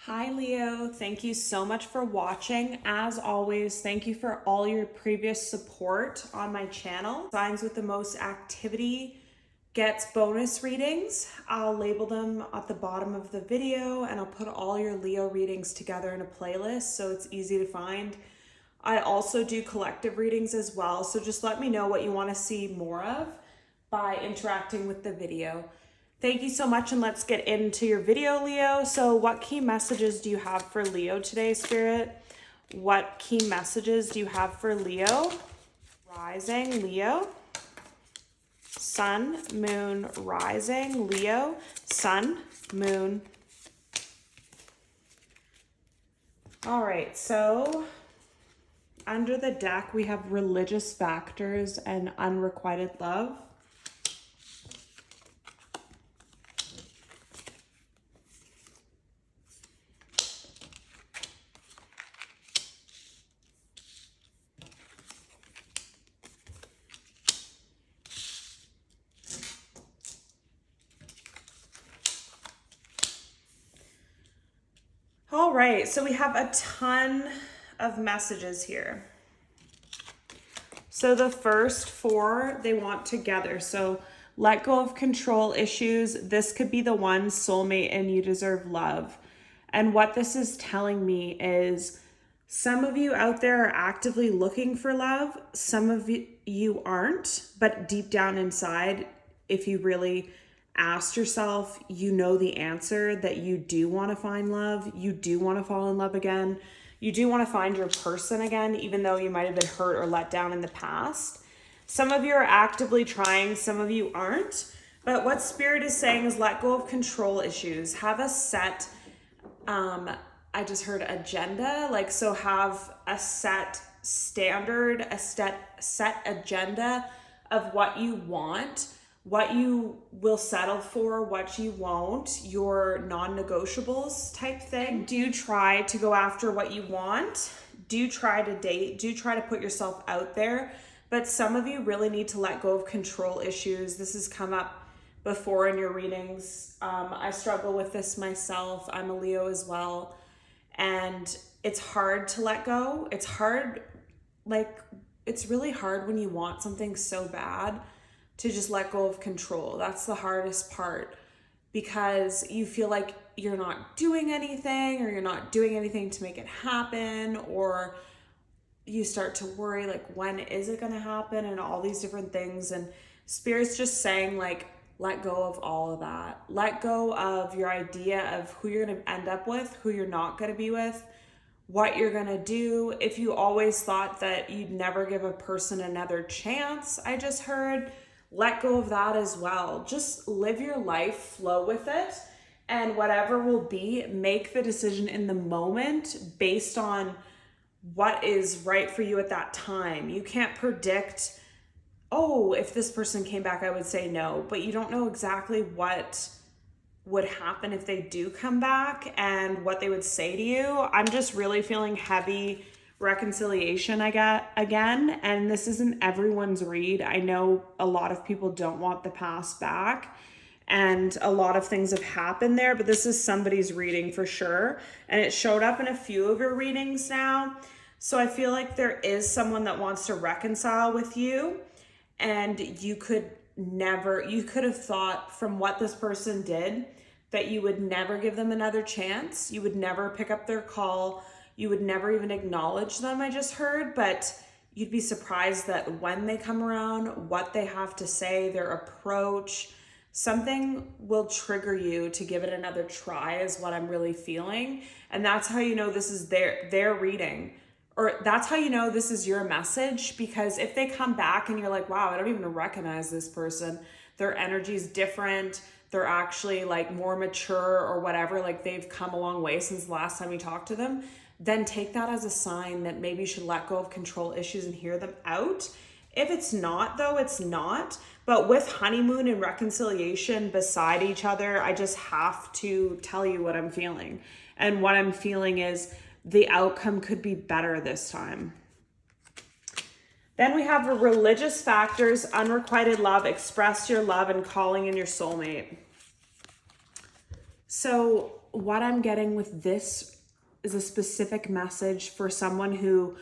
Hi Leo, thank you so much for watching. As always, thank you for all your previous support on my channel. Signs with the most activity gets bonus readings. I'll label them at the bottom of the video and I'll put all your Leo readings together in a playlist so it's easy to find. I also do collective readings as well, so just let me know what you want to see more of by interacting with the video. Thank you so much, and let's get into your video, Leo. So what key messages do you have for Leo today, Spirit? What key messages do you have for Leo? Rising, Leo. Sun, Moon, Rising, Leo. Sun, Moon. All right, so under the deck, we have religious factors and unrequited love. All right, so we have a ton of messages here. So the first four, they want together. So let go of control issues. This could be the one, soulmate, and you deserve love. And what this is telling me is some of you out there are actively looking for love. Some of you aren't, but deep down inside, if you really asked yourself, you know the answer that you do want to find love. You do want to fall in love again. You do want to find your person again, even though you might have been hurt or let down in the past. Some of you are actively trying, some of you aren't. But what Spirit is saying is let go of control issues. Have a set, I just heard agenda. So have a set standard, a set agenda of what you want, what you will settle for, what you won't, your non-negotiables type thing. Do try to go after what you want. Do try to date. Do try to put yourself out there. But some of you really need to let go of control issues. This has come up before in your readings. I struggle with this myself. I'm a Leo as well. And it's hard to let go. It's hard, it's really hard when you want something so bad to just let go of control. That's the hardest part, because you feel like you're not doing anything, or you're not doing anything to make it happen, or you start to worry, when is it going to happen, and all these different things. And Spirit's just saying, let go of all of that. Let go of your idea of who you're going to end up with, who you're not going to be with, what you're going to do. If you always thought that you'd never give a person another chance, I just heard, let go of that as well. Just live your life, flow with it, and whatever will be, make the decision in the moment based on what is right for you at that time. You can't predict, oh, if this person came back, I would say no, but you don't know exactly what would happen if they do come back and what they would say to you. I'm just really feeling heavy reconciliation again, and this isn't everyone's read. I know a lot of people don't want the past back, and a lot of things have happened there, but this is somebody's reading for sure, and it showed up in a few of your readings now. So I feel like there is someone that wants to reconcile with you, and you could have thought from what this person did that you would never give them another chance. You would never pick up their call. You would never even acknowledge them, I just heard, but you'd be surprised that when they come around, what they have to say, their approach, something will trigger you to give it another try is what I'm really feeling. And that's how you know this is their reading, or that's how you know this is your message, because if they come back and you're like, wow, I don't even recognize this person, their energy is different, they're actually more mature or whatever, they've come a long way since the last time you talked to them, then take that as a sign that maybe you should let go of control issues and hear them out. If it's not, though, it's not. But with honeymoon and reconciliation beside each other, I just have to tell you what I'm feeling. And what I'm feeling is the outcome could be better this time. Then we have religious factors, unrequited love, express your love, and calling in your soulmate. So what I'm getting with this is a specific message for someone who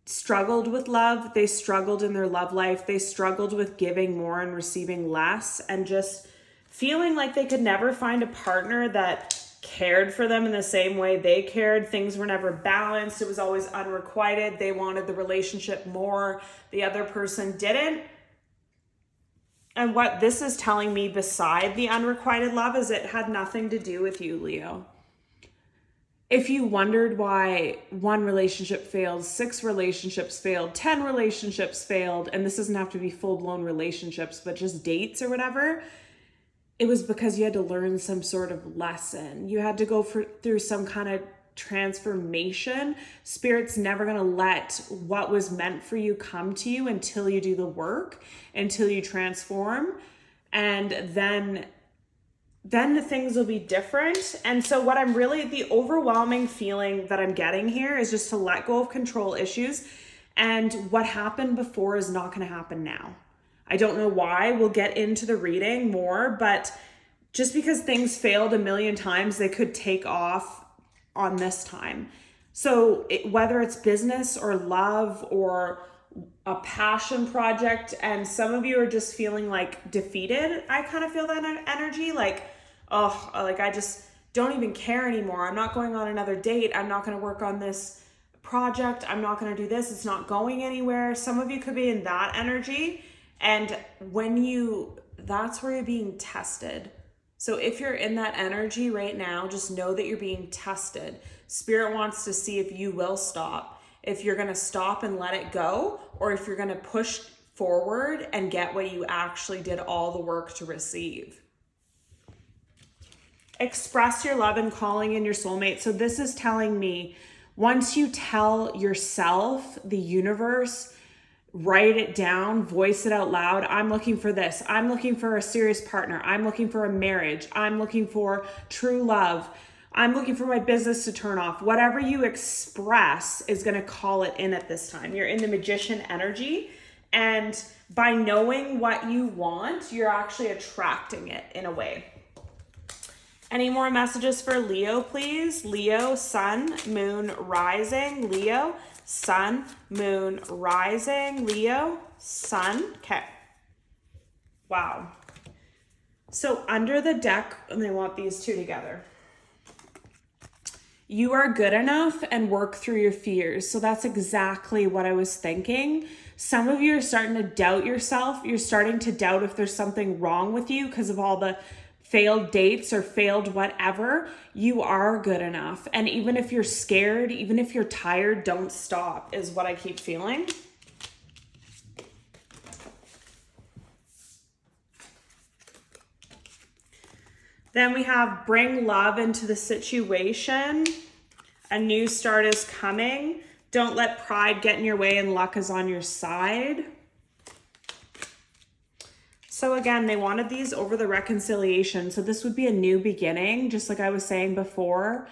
struggled with love. They struggled in their love life. They struggled with giving more and receiving less, and just feeling like they could never find a partner that cared for them in the same way they cared. Things were never balanced. It was always unrequited. They wanted the relationship more. The other person didn't. And what this is telling me beside the unrequited love is it had nothing to do with you, Leo. If you wondered why one relationship failed, 6 relationships failed, 10 relationships failed, and this doesn't have to be full-blown relationships, but just dates or whatever, it was because you had to learn some sort of lesson. You had to go through some kind of transformation. Spirit's never going to let what was meant for you come to you until you do the work, until you transform, and then the things will be different. And so what the overwhelming feeling that I'm getting here is just to let go of control issues. And what happened before is not going to happen now. I don't know why. We'll get into the reading more, but just because things failed a million times, they could take off on this time. So whether it's business or love or a passion project, and some of you are just feeling like defeated. I kind of feel that energy, like, oh, like I just don't even care anymore. I'm not going on another date. I'm not going to work on this project. I'm not going to do this. It's not going anywhere. Some of you could be in that energy. And that's where you're being tested. So if you're in that energy right now, just know that you're being tested. Spirit wants to see if you will stop, if you're going to stop and let it go, or if you're going to push forward and get what you actually did all the work to receive. Express your love and calling in your soulmate. So this is telling me, once you tell yourself, the universe, write it down, voice it out loud. I'm looking for this. I'm looking for a serious partner. I'm looking for a marriage. I'm looking for true love. I'm looking for my business to turn off. Whatever you express is going to call it in at this time. You're in the magician energy. And by knowing what you want, you're actually attracting it in a way. Any more messages for Leo, please? Leo, sun, moon, rising. Leo, sun, moon, rising. Leo, sun. Okay. Wow. So under the deck, and they want these two together. You are good enough and work through your fears. So that's exactly what I was thinking. Some of you are starting to doubt yourself. You're starting to doubt if there's something wrong with you because of all the failed dates or failed whatever. You are good enough. And even if you're scared, even if you're tired, don't stop, is what I keep feeling. Then we have bring love into the situation. A new start is coming. Don't let pride get in your way and luck is on your side. So again, they wanted these over the reconciliation. So this would be a new beginning, just like I was saying before.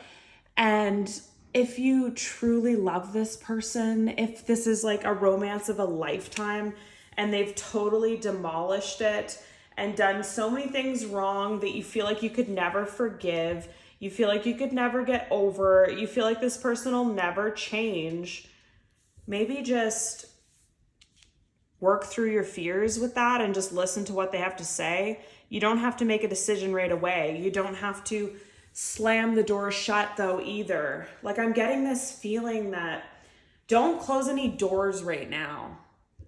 And if you truly love this person, if this is like a romance of a lifetime and they've totally demolished it and done so many things wrong that you feel like you could never forgive, you feel like you could never get over, you feel like this person will never change, maybe just work through your fears with that and just listen to what they have to say. You don't have to make a decision right away. You don't have to slam the door shut though either. Like I'm getting this feeling that don't close any doors right now.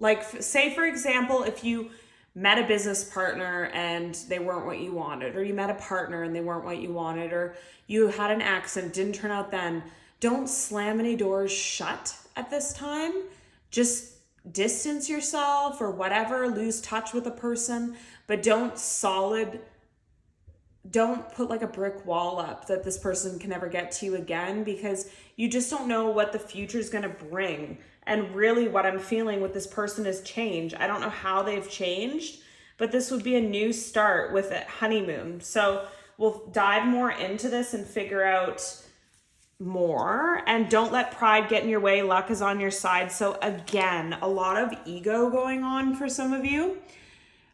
Like say for example, if you met a business partner and they weren't what you wanted, or you met a partner and they weren't what you wanted, or you had an ex and didn't turn out then, don't slam any doors shut at this time. Just distance yourself or whatever, lose touch with a person, but don't put like a brick wall up that this person can never get to you again, because you just don't know what the future is going to bring. And really what I'm feeling with this person is change. I don't know how they've changed, but this would be a new start with a honeymoon. So we'll dive more into this and figure out more. And don't let pride get in your way. Luck is on your side. So again, a lot of ego going on for some of you.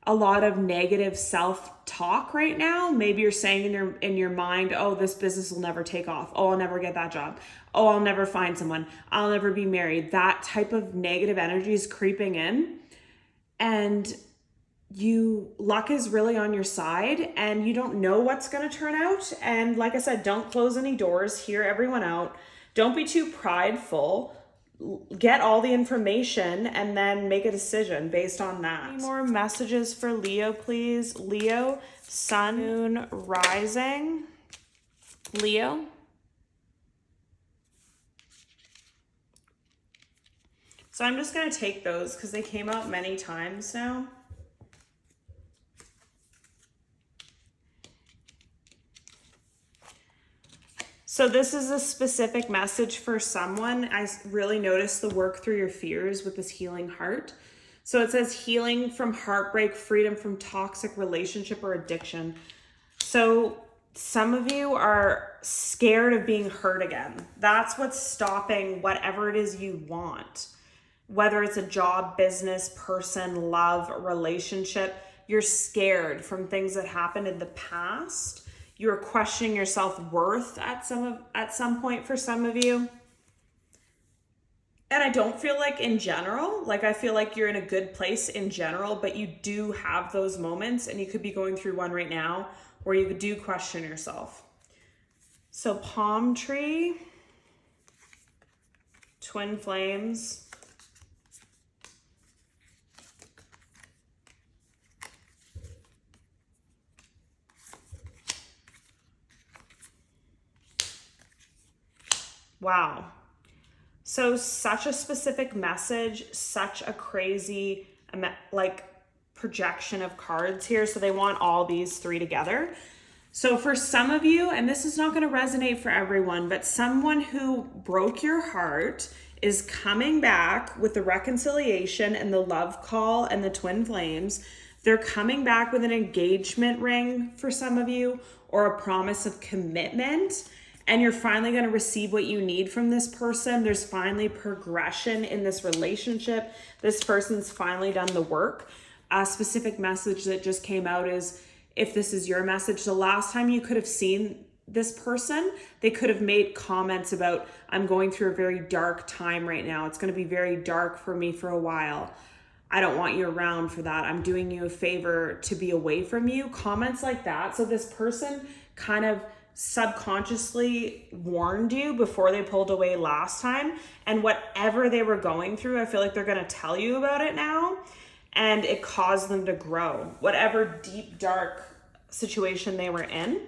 a lot of negative self-talk right now. Maybe you're saying in your mind, oh, this business will never take off. Oh, I'll never get that job. Oh, I'll never find someone. I'll never be married. That type of negative energy is creeping in. And luck is really on your side, and you don't know what's going to turn out. And like I said, don't close any doors, hear everyone out. Don't be too prideful. Get all the information and then make a decision based on that. Any more messages for Leo, please? Leo, sun, moon, rising. Leo. So I'm just going to take those because they came out many times now. So this is a specific message for someone. I really noticed the work through your fears with this healing heart. So it says healing from heartbreak, freedom from toxic relationship or addiction. So some of you are scared of being hurt again. That's what's stopping whatever it is you want. Whether it's a job, business, person, love, relationship, you're scared from things that happened in the past. You're questioning your self-worth at some point for some of you. And I don't feel like in general, like I feel like you're in a good place in general, but you do have those moments, and you could be going through one right now where you do question yourself. So palm tree, twin flames, wow. So such a specific message, such a crazy like projection of cards here. So they want all these three together. So for some of you, and this is not going to resonate for everyone, but someone who broke your heart is coming back with the reconciliation and the love call and the twin flames. They're coming back with an engagement ring for some of you, or a promise of commitment. And you're finally going to receive what you need from this person. There's finally progression in this relationship. This person's finally done the work. A specific message that just came out is, if this is your message, the last time you could have seen this person, they could have made comments about, I'm going through a very dark time right now. It's going to be very dark for me for a while. I don't want you around for that. I'm doing you a favor to be away from you. Comments like that. So this person kind of subconsciously warned you before they pulled away last time, and whatever they were going through, I feel like they're going to tell you about it now, and it caused them to grow, whatever deep dark situation they were in.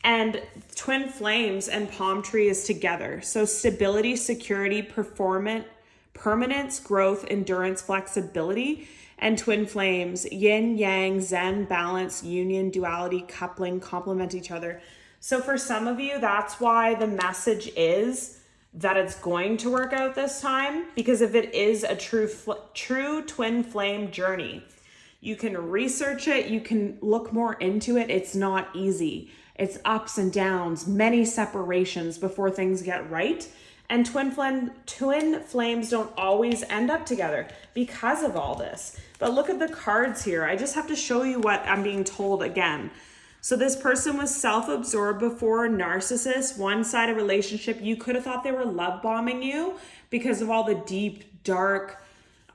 And twin flames and palm tree is together. So stability, security, permanence, growth, endurance, flexibility. And twin flames, yin, yang, zen, balance, union, duality, coupling, complement each other. So for some of you, that's why the message is that it's going to work out this time, because if it is a true twin flame journey, you can research it, you can look more into it. It's not easy. It's ups and downs, many separations before things get right. And twin flames don't always end up together because of all this. But look at the cards here. I just have to show you what I'm being told again. So this person was self-absorbed before, narcissist, one-sided relationship. You could have thought they were love bombing you because of all the deep, dark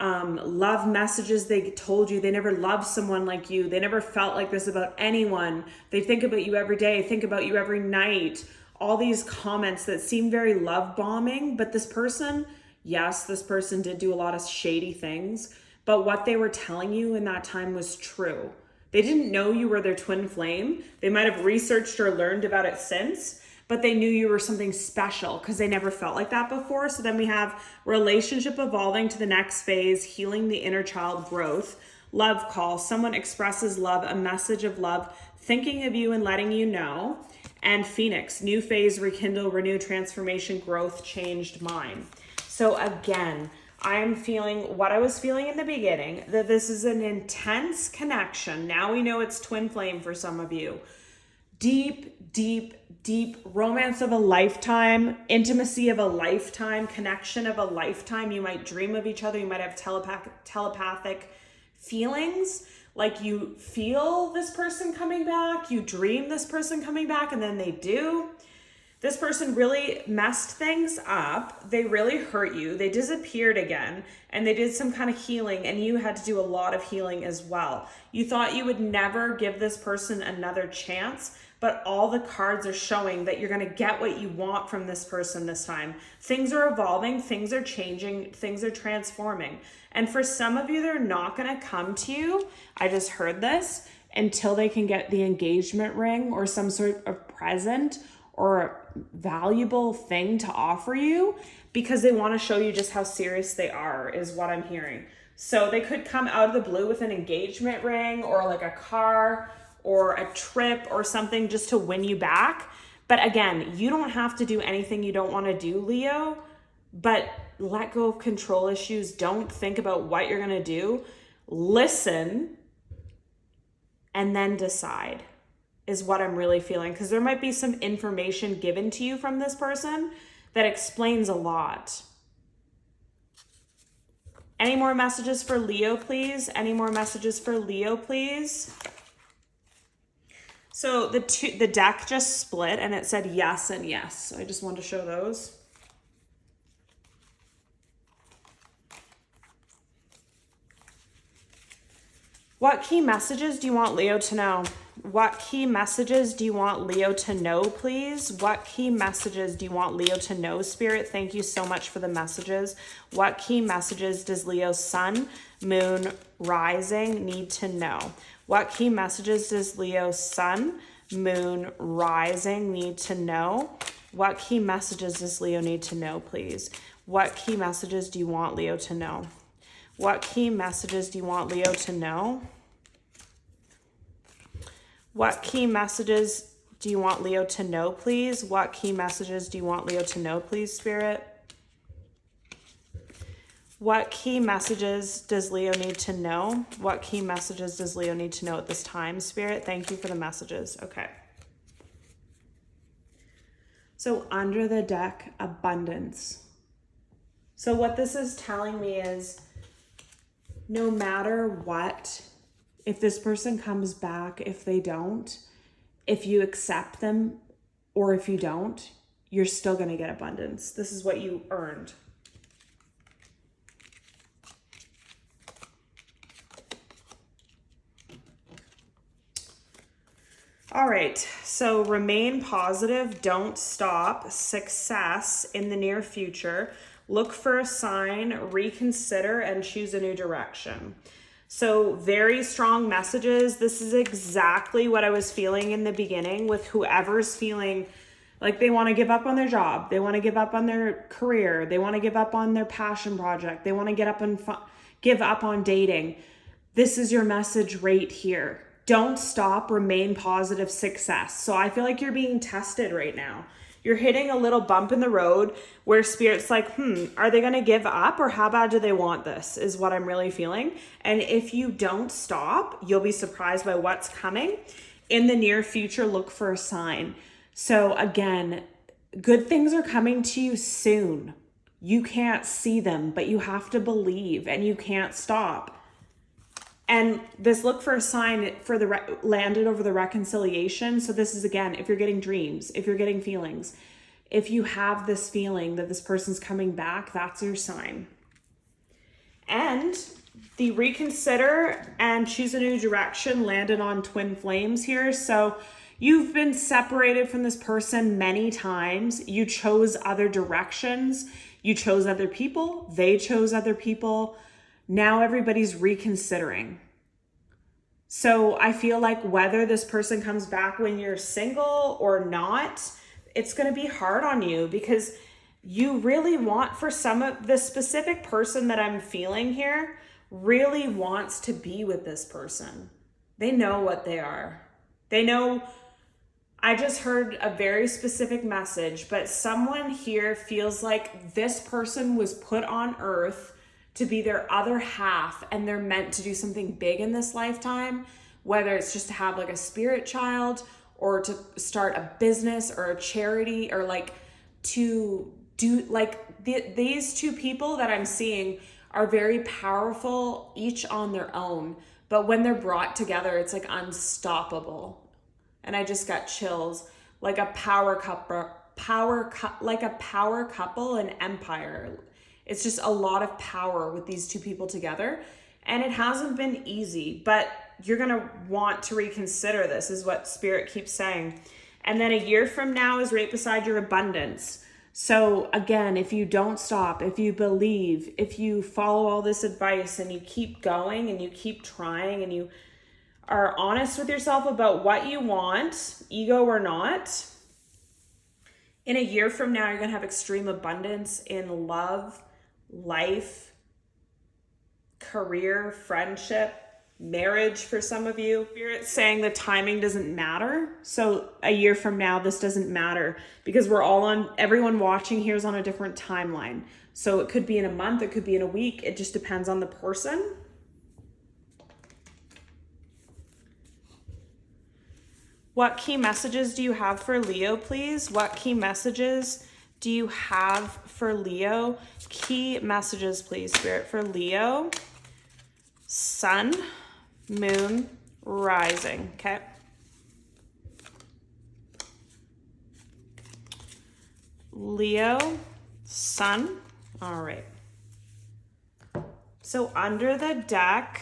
love messages they told you. They never loved someone like you. They never felt like this about anyone. They think about you every day, think about you every night. All these comments that seem very love bombing, but this person, yes, this person did do a lot of shady things, but what they were telling you in that time was true. They didn't know you were their twin flame. They might have researched or learned about it since, but they knew you were something special because they never felt like that before. So then we have relationship evolving to the next phase, healing the inner child growth, love call, someone expresses love, a message of love, thinking of you and letting you know, and Phoenix, new phase, rekindle, renew, transformation, growth, changed mind. So again, I am feeling what I was feeling in the beginning, that this is an intense connection. Now we know it's twin flame for some of you. Deep, deep, deep romance of a lifetime, intimacy of a lifetime, connection of a lifetime. You might dream of each other. You might have telepathic feelings, Like you feel this person coming back, you dream this person coming back, and then they do. This person really messed things up. They really hurt you. They disappeared again, and they did some kind of healing, and you had to do a lot of healing as well. You thought you would never give this person another chance, but all the cards are showing that you're going to get what you want from this person this time. Things are evolving, things are changing, things are transforming. And for some of you, they're not going to come to you, I just heard this, until they can get the engagement ring or some sort of present or valuable thing to offer you, because they want to show you just how serious they are, is what I'm hearing. So they could come out of the blue with an engagement ring or like a car or a trip or something just to win you back. But again, you don't have to do anything you don't want to do, Leo, but let go of control issues. Don't think about what you're going to do. Listen and then decide, is what I'm really feeling, because there might be some information given to you from this person that explains a lot. Any more messages for Leo, please? Any more messages for Leo, please? So the deck just split and it said yes and yes. So I just wanted to show those. What key messages do you want Leo to know? What key messages do you want Leo to know, please? What key messages do you want Leo to know, Spirit? Thank you so much for the messages. What key messages does Leo's sun, moon, rising need to know? What key messages does Leo's sun, moon, rising need to know? What key messages does Leo need to know, please? What key messages do you want Leo to know? What key messages do you want Leo to know? What key messages do you want Leo to know, please? What key messages do you want Leo to know, please, Spirit? What key messages does Leo need to know? What key messages does Leo need to know at this time, Spirit? Thank you for the messages. Okay. So under the deck, abundance. So what this is telling me is, no matter what, if this person comes back, if they don't, if you accept them or if you don't, you're still going to get abundance. This is what you earned. All right, so remain positive, don't stop, success in the near future. Look for a sign, reconsider, and choose a new direction. So very strong messages. This is exactly what I was feeling in the beginning with whoever's feeling like they want to give up on their job. They want to give up on their career. They want to give up on their passion project. They want to give up on dating. This is your message right here. Don't stop, remain positive, success. So I feel like you're being tested right now. You're hitting a little bump in the road where Spirit's like, are they going to give up, or how bad do they want this, is what I'm really feeling. And if you don't stop, you'll be surprised by what's coming. In the near future, look for a sign. So again, good things are coming to you soon. You can't see them, but you have to believe, and you can't stop. And this look for a sign for the landed over the reconciliation. So this is, again, if you're getting dreams, if you're getting feelings, if you have this feeling that this person's coming back, that's your sign. And the reconsider and choose a new direction landed on twin flames here. So you've been separated from this person many times. You chose other directions. You chose other people. They chose other people. Now everybody's reconsidering. So I feel like whether this person comes back when you're single or not, it's going to be hard on you, because you really want, for some of the specific person that I'm feeling here, really wants to be with this person. They know what they are. They know. I just heard a very specific message, but someone here feels like this person was put on earth to be their other half, and they're meant to do something big in this lifetime, whether it's just to have like a spirit child or to start a business or a charity, or like to do like these two people that I'm seeing are very powerful, each on their own, but when they're brought together, it's like unstoppable. And I just got chills, like a power couple, like a power couple, an empire. It's just a lot of power with these two people together. And it hasn't been easy, but you're going to want to reconsider this, is what Spirit keeps saying. And then a year from now is right beside your abundance. So again, if you don't stop, if you believe, if you follow all this advice and you keep going and you keep trying and you are honest with yourself about what you want, ego or not, in a year from now, you're going to have extreme abundance in love, life, career, friendship, marriage for some of you. Spirit's saying the timing doesn't matter. So a year from now, this doesn't matter because everyone watching here is on a different timeline. So it could be in a month, it could be in a week. It just depends on the person. What key messages do you have for Leo, please? What key messages do you have for Leo? Key messages, please, Spirit, for Leo. Sun, moon, rising, okay? Leo, sun, all right. So under the deck,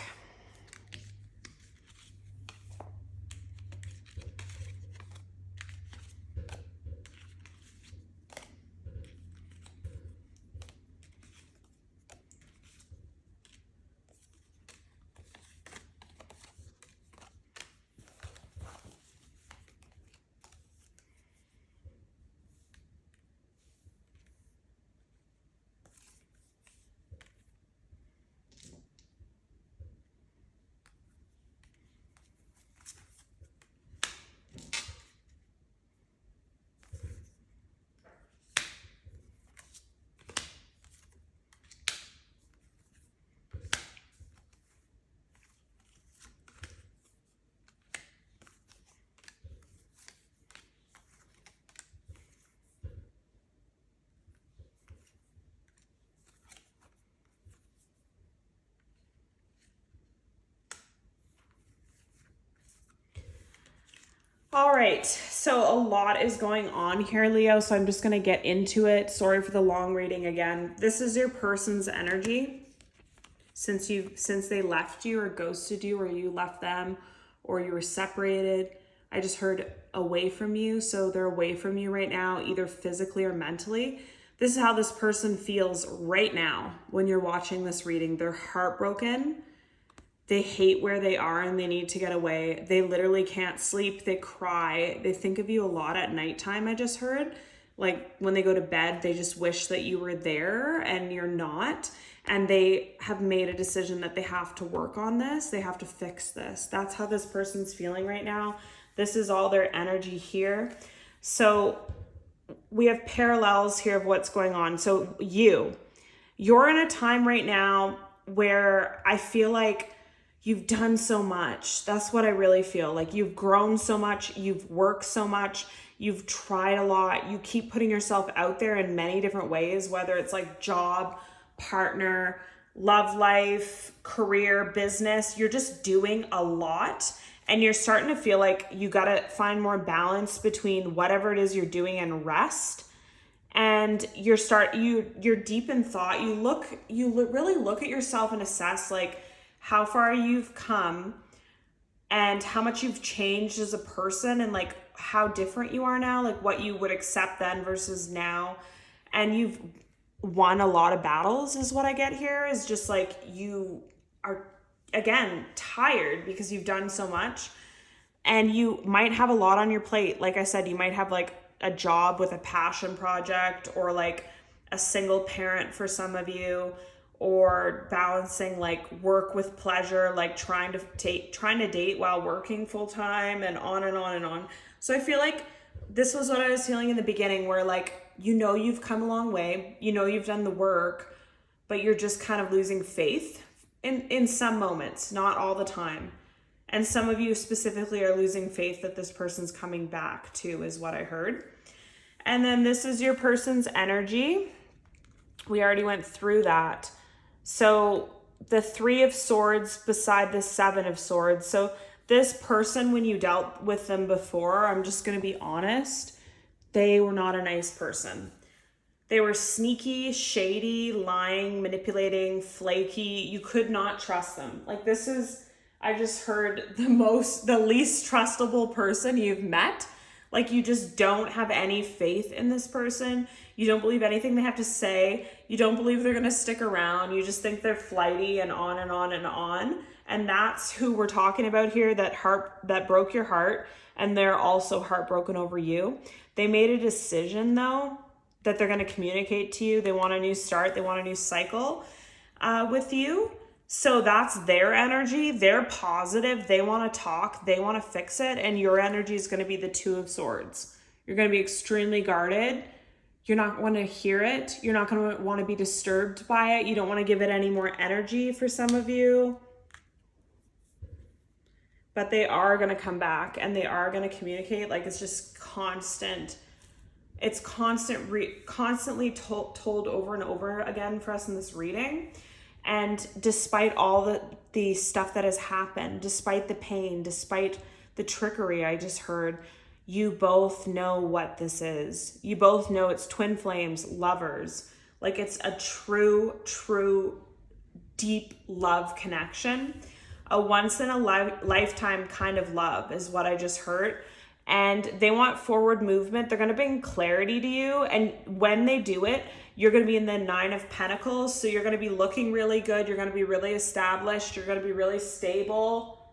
all right, so a lot is going on here, Leo, so I'm just going to get into it. Sorry for the long reading again. This is your person's energy since they left you or ghosted you, or you left them, or you were separated. I just heard away from you, so they're away from you right now, either physically or mentally. This is how this person feels right now when you're watching this reading. They're heartbroken. They hate where they are and they need to get away. They literally can't sleep. They cry. They think of you a lot at nighttime, I just heard. Like when they go to bed, they just wish that you were there and you're not. And they have made a decision that they have to work on this. They have to fix this. That's how this person's feeling right now. This is all their energy here. So we have parallels here of what's going on. So you're in a time right now where I feel like you've done so much. That's what I really feel. Like you've grown so much, you've worked so much, you've tried a lot. You keep putting yourself out there in many different ways, whether it's like job, partner, love life, career, business. You're just doing a lot and you're starting to feel like you got to find more balance between whatever it is you're doing and rest. And you're deep in thought. You really look at yourself and assess like how far you've come and how much you've changed as a person and like how different you are now, like what you would accept then versus now. And you've won a lot of battles is what I get here, is just like you are, again, tired because you've done so much and you might have a lot on your plate. Like I said, you might have like a job with a passion project or like a single parent for some of you, or balancing like work with pleasure, like trying to date while working full time and on and on and on. So I feel like this was what I was feeling in the beginning, where like, you've come a long way, you've done the work, but you're just kind of losing faith in some moments, not all the time. And some of you specifically are losing faith that this person's coming back too, is what I heard. And then this is your person's energy. We already went through that. So the Three of Swords beside the Seven of Swords. So this person, when you dealt with them before, I'm just going to be honest, they were not a nice person. They were sneaky, shady, lying, manipulating, flaky. You could not trust them. Like, this is, I just heard the least trustable person you've met. Like, you just don't have any faith in this person. You don't believe anything they have to say. You don't believe they're going to stick around. You just think they're flighty and on and on and on. And that's who we're talking about here, that broke your heart. And they're also heartbroken over you. They made a decision, though, that they're going to communicate to you. They want a new start. They want a new cycle with you. So that's their energy. They're positive. They want to talk. They want to fix it. And your energy is going to be the Two of Swords. You're going to be extremely guarded. You're not going to hear it. You're not going to want to be disturbed by it. You don't want to give it any more energy for some of you. But they are going to come back and they are going to communicate. Like, it's just constant. It's constantly told over and over again for us in this reading. And despite all the stuff that has happened, despite the pain, despite the trickery I just heard, you both know what this is. You both know it's twin flames, lovers. Like, it's a true, deep love connection. A once in a lifetime kind of love is what I just heard. And they want forward movement. They're going to bring clarity to you. And when they do it, you're going to be in the Nine of Pentacles. So you're going to be looking really good. You're going to be really established. You're going to be really stable.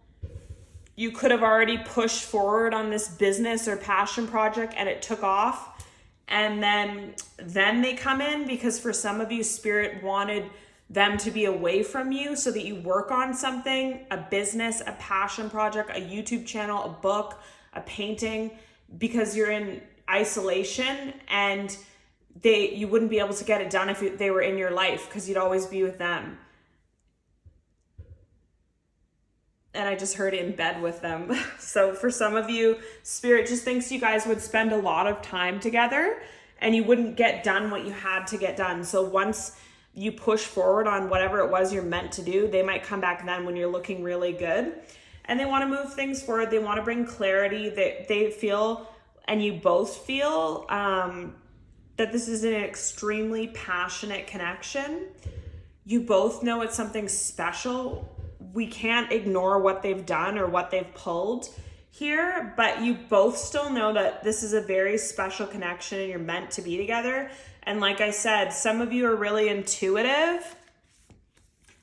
You could have already pushed forward on this business or passion project and it took off. And then they come in, because for some of you, Spirit wanted them to be away from you so that you work on something, a business, a passion project, a YouTube channel, a book, a painting, because you're in isolation and you wouldn't be able to get it done if they were in your life, because you'd always be with them. And I just heard in bed with them. So for some of you, Spirit just thinks you guys would spend a lot of time together and you wouldn't get done what you had to get done. So once you push forward on whatever it was you're meant to do, they might come back then when you're looking really good. And they want to move things forward. They want to bring clarity. They feel, and you both feel, that this is an extremely passionate connection. You both know it's something special. We can't ignore what they've done or what they've pulled here, but you both still know that this is a very special connection and you're meant to be together. And like I said, some of you are really intuitive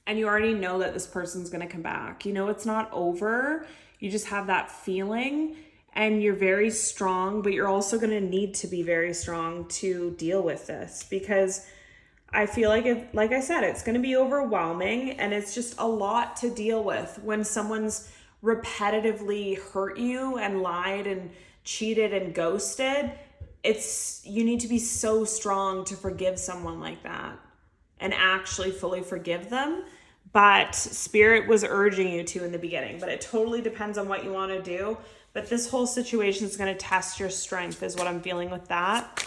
and you already know that this person's going to come back. You know, it's not over. You just have that feeling and you're very strong, but you're also going to need to be very strong to deal with this, because I feel like I said, it's going to be overwhelming and it's just a lot to deal with when someone's repetitively hurt you and lied and cheated and ghosted. You need to be so strong to forgive someone like that and actually fully forgive them. But Spirit was urging you to in the beginning, but it totally depends on what you want to do. But this whole situation is going to test your strength is what I'm feeling with that.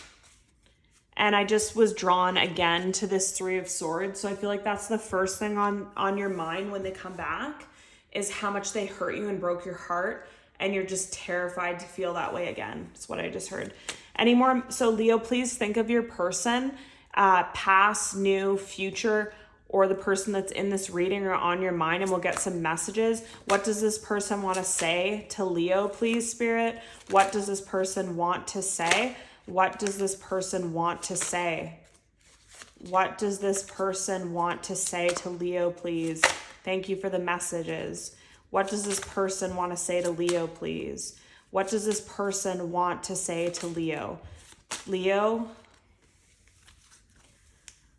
And I just was drawn again to this Three of Swords. So I feel like that's the first thing on your mind when they come back, is how much they hurt you and broke your heart. And you're just terrified to feel that way again. That's what I just heard. Any more? So Leo, please think of your person, past, new, future, or the person that's in this reading or on your mind, and we'll get some messages. What does this person want to say to Leo, please, Spirit? What does this person want to say? What does this person want to say? What does this person want to say to Leo, please? Thank you for the messages. What does this person want to say to Leo, please? What does this person want to say to Leo? Leo,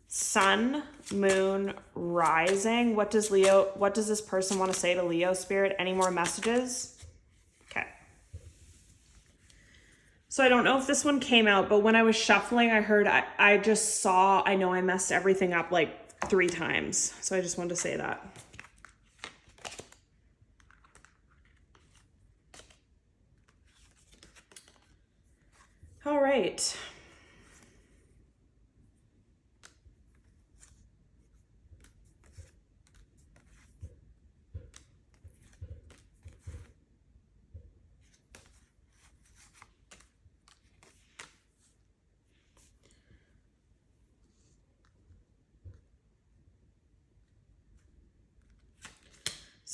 Sun, Moon, Rising. What does this person want to say to Leo, Spirit? Any more messages? Okay. So I don't know if this one came out, but when I was shuffling, I heard, I just saw, I know I messed everything up like 3 times. So I just wanted to say that. All right.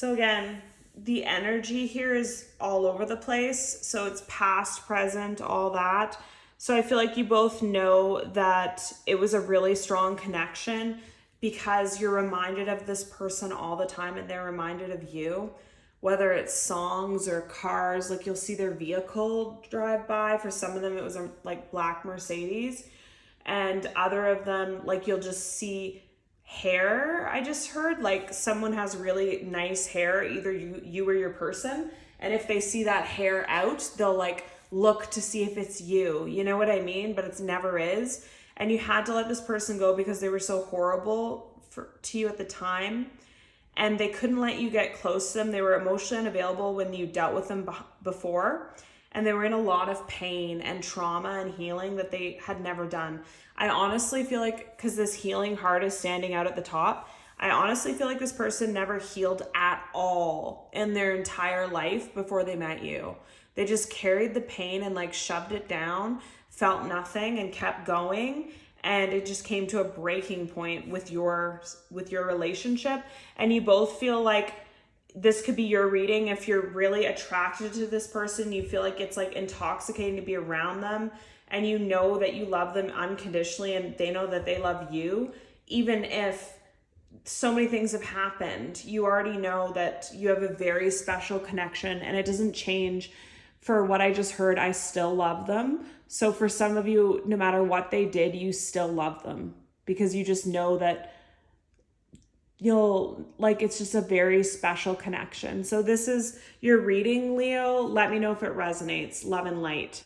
So again, the energy here is all over the place. So it's past, present, all that. So I feel like you both know that it was a really strong connection because you're reminded of this person all the time and they're reminded of you, whether it's songs or cars. Like you'll see their vehicle drive by. For some of them, it was a like black Mercedes, and other of them, like you'll just see hair. I just heard like someone has really nice hair, either you or your person, and if they see that hair out, they'll like look to see if it's you. You know what I mean? But it's never is. And you had to let this person go because they were so horrible to you at the time, and they couldn't let you get close to them. They were emotionally unavailable when you dealt with them before, and they were in a lot of pain and trauma and healing that they had never done. I honestly feel like, because this healing heart is standing out at the top, I honestly feel like this person never healed at all in their entire life before they met you. They just carried the pain and like shoved it down, felt nothing, and kept going. And it just came to a breaking point with your relationship. And you both feel like this could be your reading. If you're really attracted to this person, you feel like it's like intoxicating to be around them, and you know that you love them unconditionally and they know that they love you. Even if so many things have happened, you already know that you have a very special connection, and it doesn't change. For what I just heard, I still love them. So for some of you, no matter what they did, you still love them because you just know that you'll like, it's just a very special connection. So this is your reading, Leo. Let me know if it resonates. Love and light.